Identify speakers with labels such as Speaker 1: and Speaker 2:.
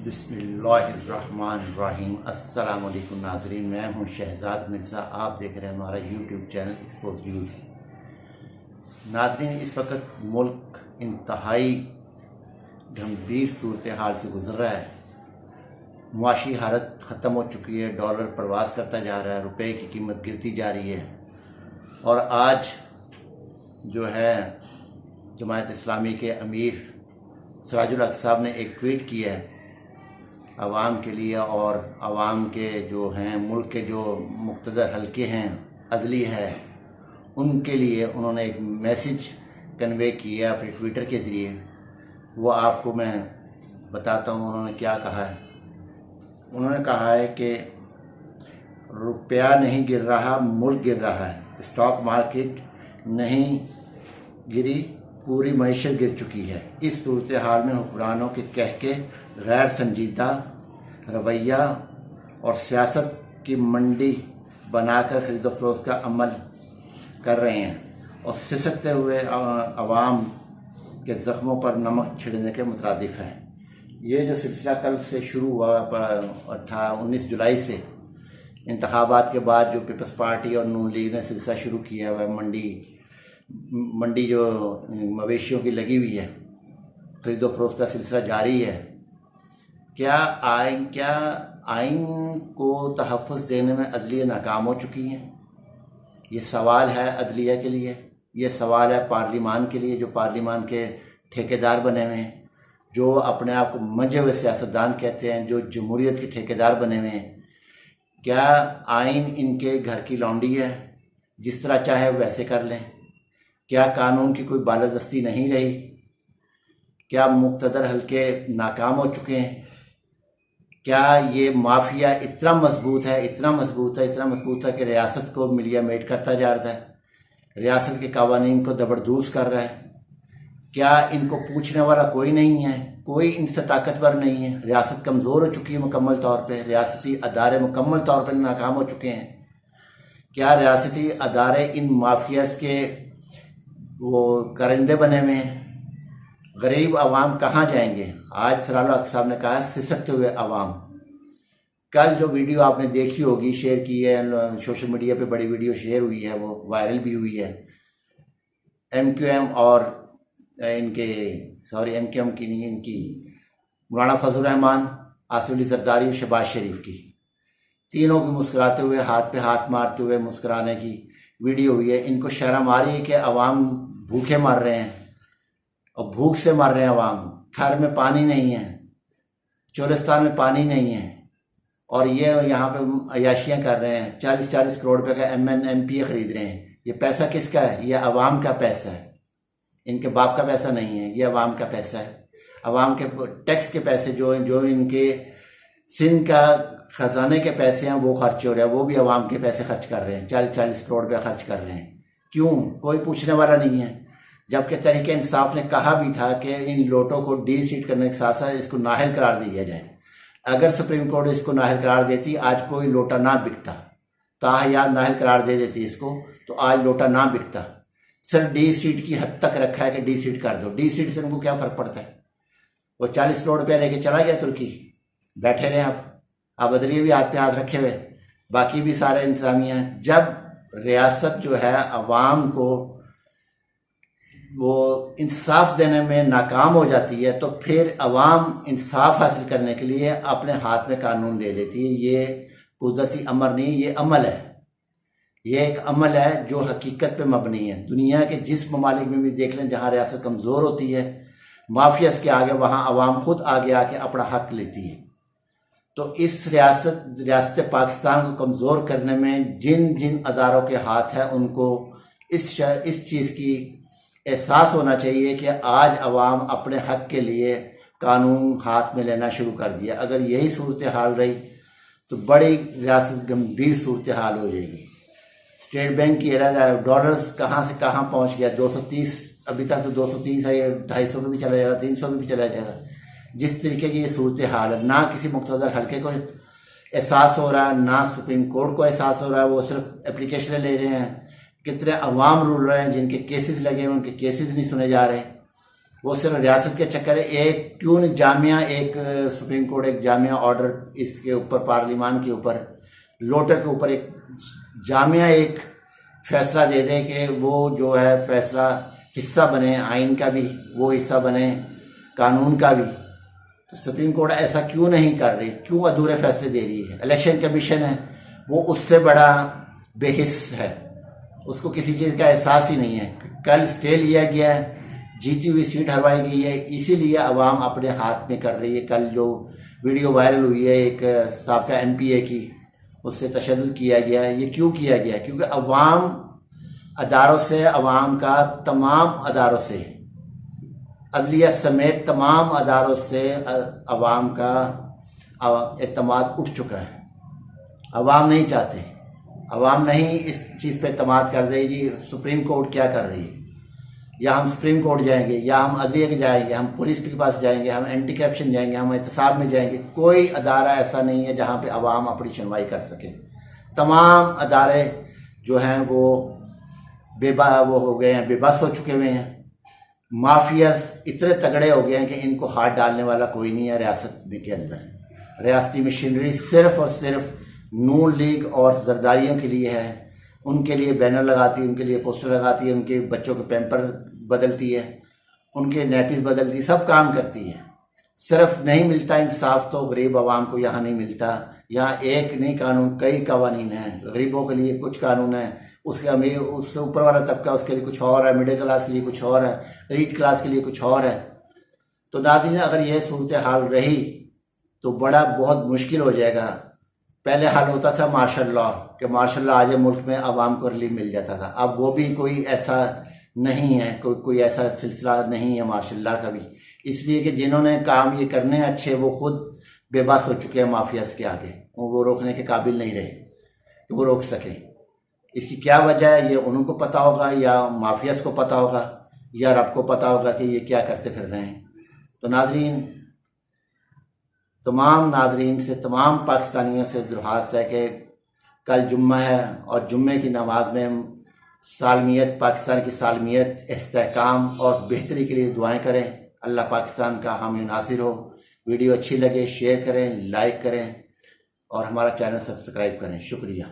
Speaker 1: बिस्मिल्लाहिर्रहमानिर्रहीम। अस्सलाम वालेकुम नाज़रीन, मैं हूं शहजाद मिर्ज़ा। आप देख रहे हैं हमारा यूट्यूब चैनल एक्सपोज न्यूज़। नाज़रीन, इस वक्त मुल्क इंतहाई गंभीर सूरत हाल से गुज़र रहा है। मुआशी हालत ख़त्म हो चुकी है, डॉलर प्रवास करता जा रहा है, रुपए की कीमत गिरती जा रही है। और आज जो है जमात इस्लामी के अमीर सिराजुल हक साहब ने एक ट्वीट किया है आवाम के लिए, और आवाम के जो हैं मुल्क के जो मुक़्तदर हल्के हैं, अदली है, उनके लिए उन्होंने एक मैसेज कन्वे किया अपने ट्विटर के ज़रिए। वो आपको मैं बताता हूँ उन्होंने क्या कहा है। उन्होंने कहा है कि रुपया नहीं गिर रहा, मुल्क गिर रहा है। स्टॉक मार्केट नहीं गिरी, पूरी मईशत गिर चुकी है। इस सूरत हाल में हुक्मरानों के कहके गैर संजीदा रवैया और सियासत की मंडी बनाकर खरीदो फरोख्त का अमल कर रहे हैं और सिसकते हुए आवाम के ज़ख्मों पर नमक छिड़कने के मुतरादिफ है। ये जो सिलसिला कल से शुरू हुआ 19 जुलाई से इंतखाबात के बाद जो पीपल्स पार्टी और नून लीग ने सिलसिला शुरू किया हुआ है, मंडी जो मवेशियों की लगी हुई है, खरीदो फरोख्त का सिलसिला जारी है। क्या आइन को तहफ़्फ़ुज़ देने में अदलिया नाकाम हो चुकी है? ये सवाल है अदलिया के लिए, ये सवाल है पार्लिमान के लिए, जो पार्लिमान के ठेकेदार बने हुए हैं, जो अपने आप को मंझे हुए सियासतदान कहते हैं, जो जमहूरियत के ठेकेदार बने हुए हैं। क्या आइन इनके घर की लौंडी है, जिस तरह चाहे वैसे कर लें? क्या कानून की कोई बालादस्ती नहीं रही? क्या मुक़्तदर हल्के नाकाम हो चुके हैं? क्या ये माफिया इतना मजबूत है कि रियासत को मिलिया मेट करता जा रहा है, रियासत के कावानीन को दबरदूस कर रहा है? क्या इनको पूछने वाला कोई नहीं है? कोई इनसे ताकतवर नहीं है? रियासत कमज़ोर हो चुकी है मुकम्मल तौर पे, रियासती अदारे मुकम्मल तौर पर नाकाम हो चुके हैं। क्या रियासती अदारे इन माफियाज के वो करंदे बने हुए हैं? गरीब आवाम कहाँ जाएंगे? आज सिराजुल हक साहब ने कहा सिसकते हुए आवाम। कल जो वीडियो आपने देखी होगी, शेयर की है सोशल मीडिया पे, बड़ी वीडियो शेयर हुई है, वो वायरल भी हुई है। MQM और MQM की नहीं, इनकी मौलाना फजल रहमान, आसिफ अली जरदारी, शहबाज शरीफ की, तीनों की मुस्कुराते हुए, हाथ पे हाथ मारते हुए मुस्कुराने की वीडियो हुई है। इनको शर्म आ रही है कि अवाम भूखे मर रहे हैं और भूख से मर रहे हैं अवाम। थर में पानी नहीं है, चोलिस्तान में पानी नहीं है, और ये यहाँ पे अयाशियाँ कर रहे हैं। 40-40 करोड़ रुपए का MNMP खरीद रहे हैं। ये पैसा किसका है? ये अवाम का पैसा है, इनके बाप का पैसा नहीं है, ये अवाम का पैसा है। अवाम के टैक्स के पैसे जो इनके सिंध का खजाने के पैसे हैं वो खर्च हो रहे हैं, वो भी अवाम के पैसे खर्च कर रहे हैं, 40-40 करोड़ रुपया खर्च कर रहे हैं। क्यों? कोई पूछने वाला नहीं है। जबकि तहरीक इंसाफ ने कहा भी था कि इन लोटों को डिलीट करने के साथ साथ इसको नाअहल करार दिया जाए। अगर सुप्रीम कोर्ट इसको नाअहल करार देती, आज कोई लोटा ना बिकता। ताहयात नाअहल करार दे देती इसको, तो आज लोटा ना बिकता। सिर्फ डिलीट की हद तक रखा है कि डिलीट कर दो। डिलीट से उनको क्या फ़र्क पड़ता है? वो 40 करोड़ रुपया लेके चला गया तुर्की, बैठे रहे आप अदलिए भी हाथ पे हाथ रखे हुए, बाकी भी सारे इंतजामिया। जब रियासत जो है अवाम को वो इंसाफ देने में नाकाम हो जाती है, तो फिर अवाम इंसाफ हासिल करने के लिए अपने हाथ में कानून ले लेती है। ये कुदरती अमर नहीं, ये अमल है। ये एक अमल है जो हकीकत पे मबनी है। दुनिया के जिस ममालिक में भी देख लें जहाँ रियासत कमज़ोर होती है, माफियाज के आगे, वहाँ अवाम खुद आगे आके अपना हक लेती है। तो इस रियासत पाकिस्तान को कमज़ोर करने में जिन अदारों के हाथ है, उनको इस चीज़ की एहसास होना चाहिए कि आज अवाम अपने हक के लिए कानून हाथ में लेना शुरू कर दिया। अगर यही सूरत हाल रही तो बड़ी रियासत गंभीर सूरत हाल हो जाएगी। स्टेट बैंक की डॉलर्स कहाँ से कहाँ पहुँच गया, 230, अभी तक तो 230 है, ये 250 में भी चला जाएगा, 300 में भी चला जाएगा। जिस तरीके की ये सूरत हाल है, ना किसी मुक़्तदर हल्के को एहसास हो रहा है, ना सुप्रीम कोर्ट को एहसास हो रहा है। वो सिर्फ एप्लीकेशनें ले रहे हैं। कितने अवाम रुल रहे हैं जिनके केसेस लगे हैं, उनके केसेस नहीं सुने जा रहे। वो सिर्फ रियासत के चक्कर है। एक क्यों नहीं जामिया, एक सुप्रीम कोर्ट एक जामिया ऑर्डर इसके ऊपर, पार्लिमान के ऊपर, लोटर के ऊपर एक जामिया एक फैसला दे दे कि वो जो है फैसला हिस्सा बने आइन का भी, वो हिस्सा बने कानून का भी। तो सुप्रीम कोर्ट ऐसा क्यों नहीं कर रही, क्यों अधूरे फैसले दे रही है? इलेक्शन कमीशन है वो उससे बड़ा बेहिस है, उसको किसी चीज़ का एहसास ही नहीं है। कल स्टे लिया गया है, जीती हुई सीट हरवाई गई है, इसीलिए अवाम अपने हाथ में कर रही है। कल जो वीडियो वायरल हुई है एक साबका MPA की, उससे तशद्दुद किया गया है। ये क्यों किया गया? क्योंकि अवाम अदारों से, अवाम का तमाम अदारों से, अदलिया समेत तमाम अदारों से अवाम का एतमाद उठ चुका है। अवाम नहीं चाहते, अवाम नहीं इस चीज़ पे एतमाद कर देगी। सुप्रीम कोर्ट क्या कर रही है, या हम सुप्रीम कोर्ट जाएंगे, या हम अदलिया के जाएंगे, हम पुलिस के पास जाएंगे, हम एंटी करप्शन जाएंगे, हम एहतसाब में जाएंगे। कोई अदारा ऐसा नहीं है जहाँ पे अवाम अपनी सुनवाई कर सके। तमाम अदारे जो हैं वो वो हो गए हैं, बेबस हो चुके हुए हैं। माफियाज इतने तगड़े हो गए हैं कि इनको हाथ डालने वाला कोई नहीं है रियासत के अंदर। रियासती मशीनरी सिर्फ और सिर्फ नून लीग और जरदारियों के लिए है। उनके लिए बैनर लगाती है, उनके लिए पोस्टर लगाती है, उनके बच्चों के पैम्पर बदलती है, उनके नैपीज बदलती है, सब काम करती है। सिर्फ नहीं मिलता इंसाफ तो गरीब आवाम को यहाँ नहीं मिलता। यहाँ एक नहीं कानून, कई कवानीन हैं। गरीबों के लिए कुछ कानून है, उसके अमीर, उससे ऊपर वाला तबका उसके लिए कुछ और है, मिडिल क्लास के लिए कुछ और है, एलीट क्लास के लिए कुछ और है। तो नाज़रीन, अगर यह सूरत हाल रही तो बड़ा बहुत मुश्किल हो जाएगा। पहले हाल होता था मार्शल लॉ, कि मार्शल लॉ आज मुल्क में आवाम को रिलीफ मिल जाता था। अब वो भी कोई ऐसा नहीं है, कोई ऐसा सिलसिला नहीं है मार्शल लॉ का भी। इसलिए कि जिन्होंने काम ये करने हैं अच्छे, वो खुद बेबस हो चुके हैं माफियाज के आगे। वो रोकने के काबिल नहीं रहे कि वो रोक सकें। इसकी क्या वजह है ये उनको पता होगा, या माफियाज को पता होगा, या रब को पता होगा कि ये क्या करते फिर रहे हैं। तो नाजरीन, तमाम नाजरीन से, तमाम पाकिस्तानियों से दरख्वास्त है कि कल जुम्मा है और जुम्मे की नमाज में सालमियत, पाकिस्तान की सालमियत, इस्तेहकाम और बेहतरी के लिए दुआएं करें। अल्लाह पाकिस्तान का हामी नासिर हो। वीडियो अच्छी लगे शेयर करें, लाइक करें और हमारा चैनल सब्सक्राइब करें। शुक्रिया।